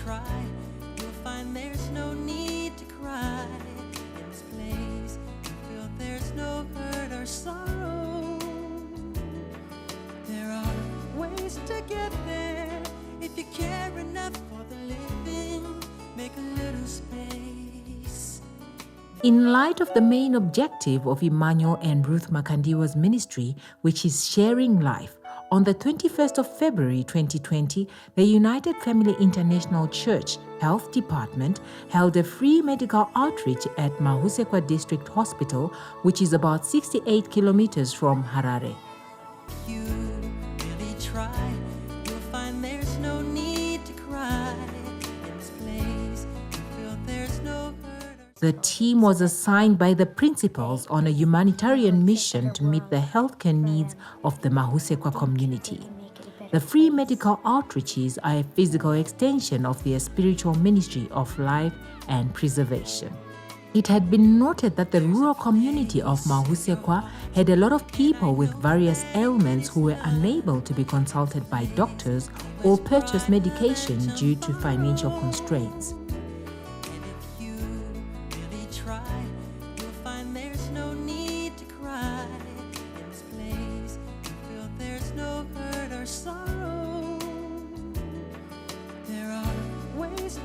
try, you'll find there's no need to cry. In this place, you feel there's no hurt or sorrow. There are ways to get there. If you care enough for the living, make a little space. In light of the main objective of Emmanuel and Ruth Makandiwa's ministry, which is sharing life, on the 21st of February 2020, the United Family International Church Health Department held a free medical outreach at Mahusekwa District Hospital, which is about 68 kilometers from Harare. If you really try, you'll find there's no need to cry. In this place, you feel there's no hurt. The team was assigned by the principals on a humanitarian mission to meet the healthcare needs of the Mahusekwa community. The free medical outreaches are a physical extension of their spiritual ministry of life and preservation. It had been noted that the rural community of Mahusekwa had a lot of people with various ailments who were unable to be consulted by doctors or purchase medication due to financial constraints.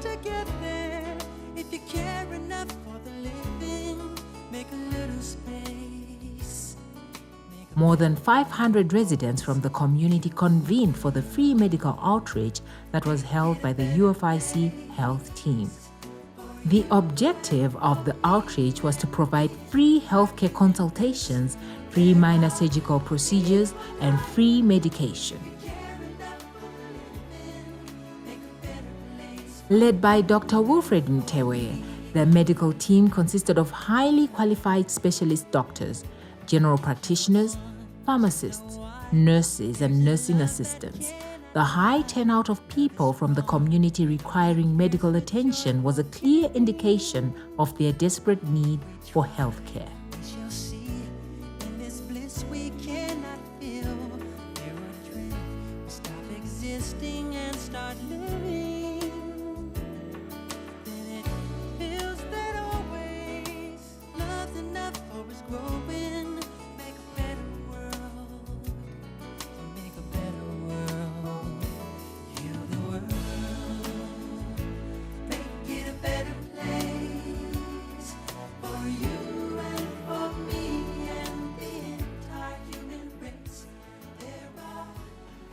To get there, if you care enough for the living, make a little space. More than 500 residents from the community convened for the free medical outreach that was held by the UFIC health team. The objective of the outreach was to provide free healthcare consultations, free minor surgical procedures, and free medication. Led by Dr. Wilfred Ntewe, the medical team consisted of highly qualified specialist doctors, general practitioners, pharmacists, nurses, and nursing assistants. The high turnout of people from the community requiring medical attention was a clear indication of their desperate need for health care.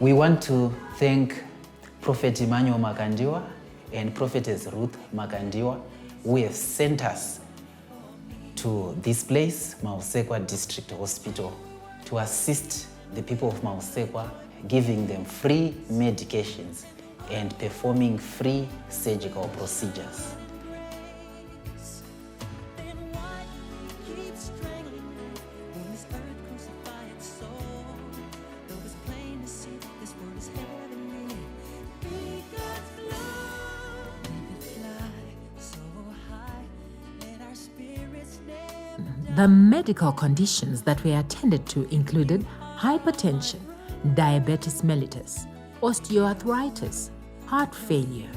We want to thank Prophet Emmanuel Makandiwa and Prophetess Ruth Makandiwa, who have sent us to this place, Mahusekwa District Hospital, to assist the people of Mahusekwa, giving them free medications and performing free surgical procedures. The medical conditions that were attended to included hypertension, diabetes mellitus, osteoarthritis, heart failure,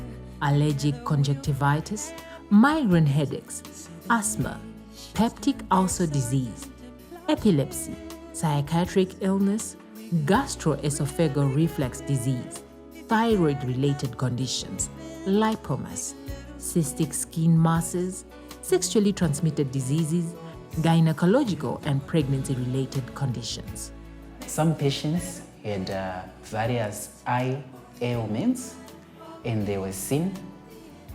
allergic conjunctivitis, migraine headaches, asthma, peptic ulcer disease, epilepsy, psychiatric illness, gastroesophageal reflux disease, thyroid-related conditions, lipomas, cystic skin masses, sexually transmitted diseases, gynecological and pregnancy-related conditions. Some patients had various eye ailments and they were seen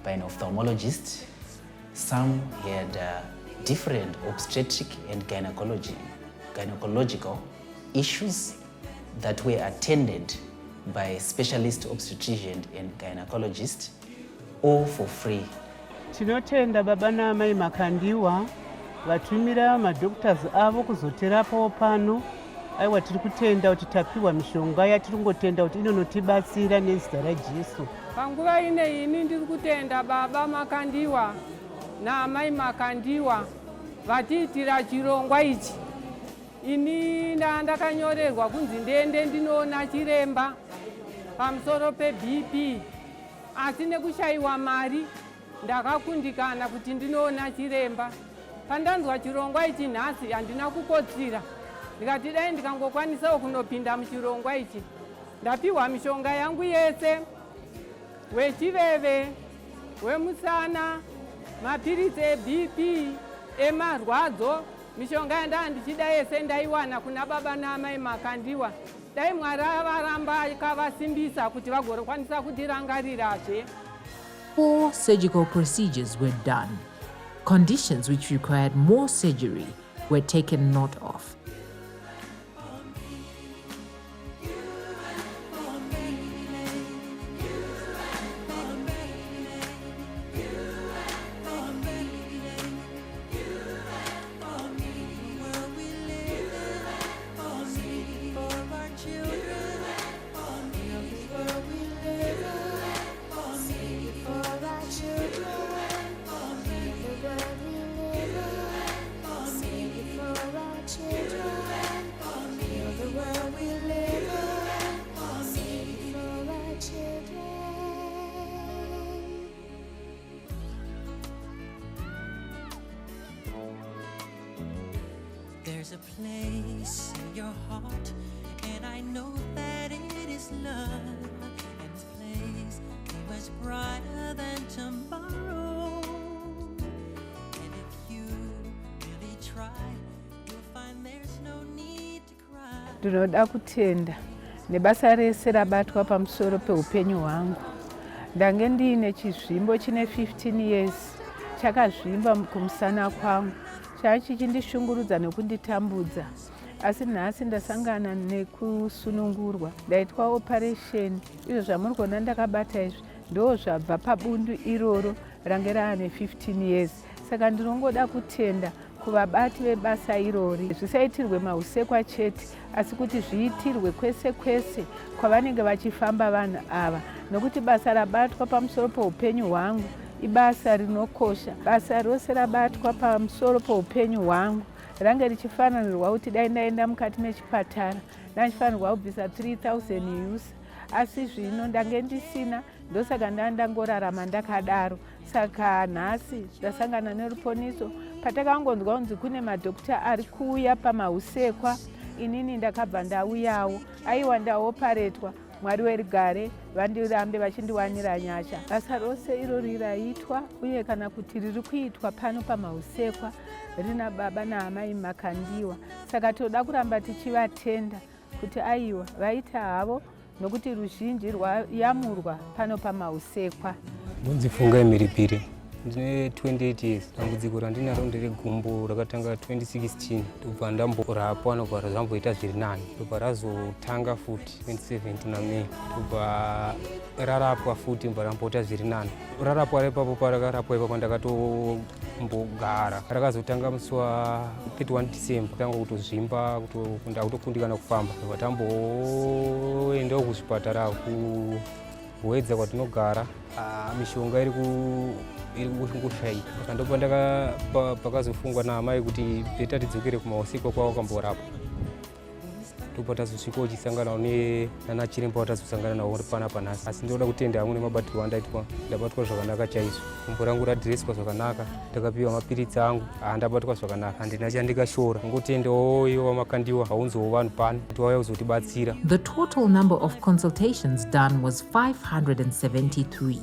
by an ophthalmologist. Some had different obstetric and gynecological issues that were attended by specialist obstetrician and gynecologist, all for free. Tinotenda baba namai Makandiwa vatumira madoctors avo kuzoterapo pano. Aiwa tiri kutenda kuti tapiwa mishonga yatiri kungotenda kuti inonotibatsira nezita raJesu. Panguva ine ini ndiri kutenda baba Makandiwa naamai Makandiwa vatiitira chirongwa ichi. Ini ndakanyorerwa kunzi ndende ndinoona chiremba pamusoro peBP. asi nekushayiwa mari ndakakundikana kuti ndinoona chiremba. Pandanzwa chirongwa ichi nhasi handina kukotsira, ndikati dai ndikangokwanisawo kunopinda muchirongwa ichi. Ndapiwa mishonga yangu yese, wechiveve, wemusana, mapiritsi eBP, emarwadzo. Mishonga yandanga ndichida yese ndaiwana kuna baba naamai Makandiwa. Dai Mwari avaramba akavasimbisa kuti vagokwanisa kutirangarirazve. 4 surgical procedures were done. Conditions which required more surgery were taken note of. There's a place in your heart, and I know that it is love. And this place is much brighter than tomorrow. And if you really try, you'll find there's no need to cry. Ndinoda kutenda nebasa rese rabatwa pamusoro peupenyu hwangu. Ndange ndiine chizvimbo chine 15 years chakazvimba kumusana kwangu. Chichindishungurudza nekunditambudza. Asi nhasi ndasangana nekusunungurwa. Ndaitwa operation. Izvo zvamuri kuona ndakabata izvi ndo zvabva pabundu iroro range raane 15 years. Saka ndinongoda kutenda kuvabati vebasa irori. Zvisaitirwe mahusekwa chete, asi kuti zviitirwe kwese kwese kwavanenge vachifamba vanhu ava. Nokuti basa rabatwa pamusoro peupenyu hwangu ibasa rinokosha. Basa rose rabatwa pamusoro peupenyu hwangu range richifananirwa kuti dai ndaenda mukati mechipatara ndachifanirwa kubvisa 3000 US. Asi zvino ndange ndisina, ndosaka ndangorarama ndakadaro. Saka nhasi ndasangana neruponiso patakangonzwa kunzi kune madhokota ari kuuya pamahusekwa. Inini ndakabva ndauyawo. Aiwa ndaoparetwa. Mwari werugare vandirambe vachindiwanira nyasha. Basa rose irori raitwa uye kana kuti riri kuitwa pano pamahusekwa rina baba naamai Makandiwa. Saka toda kuramba tichivatenda kuti aiwa vaita havo nokuti ruzhinji rwayamurwa pano pamahusekwa. Munzi Fungai Mhiripiri. Ndine 28 years. Dambudziko randinaro nderegumbo rakatanga 2016. Ndobva ndamborapwa nobva zvamboita zviri nani. Ndobva razotanga futi 2017 naMei. Ndobva rarapwa futi mbva rambota zviri nani. Rarapwa ipapo parakarapwa ipapo ndakatombogara. Rakazotanga musi wa31 December. Tanga kutozvimba kutokundikana kufamba. Ndobva tamboendawo kuzvipatara kuwedza kwatinogara. Mishonga iri kushaika. Ndopa pakazofungwa naamai kuti bheta tidzokere kumahusekwa kwavo kamborapwa. Ndopa tazosvika uchisangana nana chiremba watazosangana nawo panapa nhasi. Asi ndoda kutenda hamwe nemabatirwo andaitwa. Ndabatwa zvakanaka chaizvo. Gumbo rangu radhireswa zvakanaka. Ndakapiwa mapiritsi angu. Ndabatwa zvakanaka. Handina chandikashora. Ngotendawo iwo Makandiwa haunzowo vanhu pano. Kuti wauya kuzotibatsira. The total number of consultations done was 573.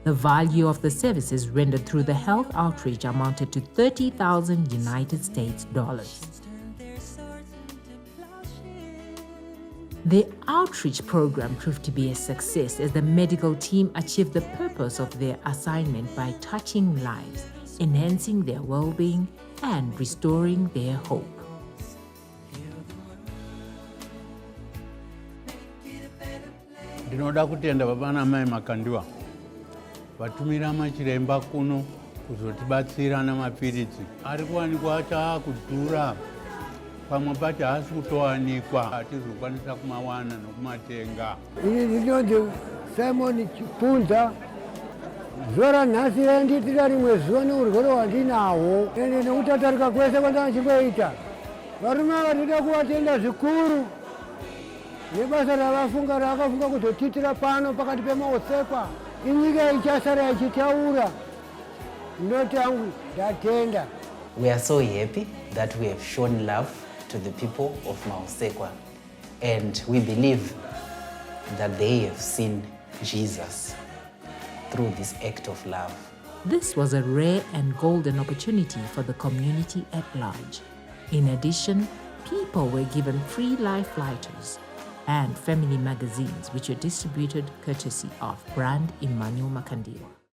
The value of the services rendered through the health outreach amounted to $30,000 United States dollars. The outreach program proved to be a success as the medical team achieved the purpose of their assignment by touching lives, enhancing their well-being, and restoring their hope. Ndinoda kutenda baba naamai Makandiwa vatumira machiremba kuno kuzotibatsira namapiritsi. Ari kuwanikwa achaakudhura, pamwe pacho haasi kutowanikwa, hatizokwanisa kumawana nokumatenga. Ini ndinonzi Simon Chipunza. Zuva ranhasi randiitira rimwe zuva neurwere hwandinahwo, ende nekutatarika kwese kwandachimboita. Varume ava ndinoda kuvatenda zvikuru nebasa ravafunga kuzotiitira pano pakati pemahusekwa. inyika ichasara ichitaura ndoti angu ndatenda. We are so happy that we have shown love to the people of Mahusekwa, and we believe that they have seen Jesus through this act of love. This was a rare and golden opportunity for the community at large. In addition, people were given free life lighters and family magazines, which were distributed courtesy of Brand Emmanuel Makandiwa.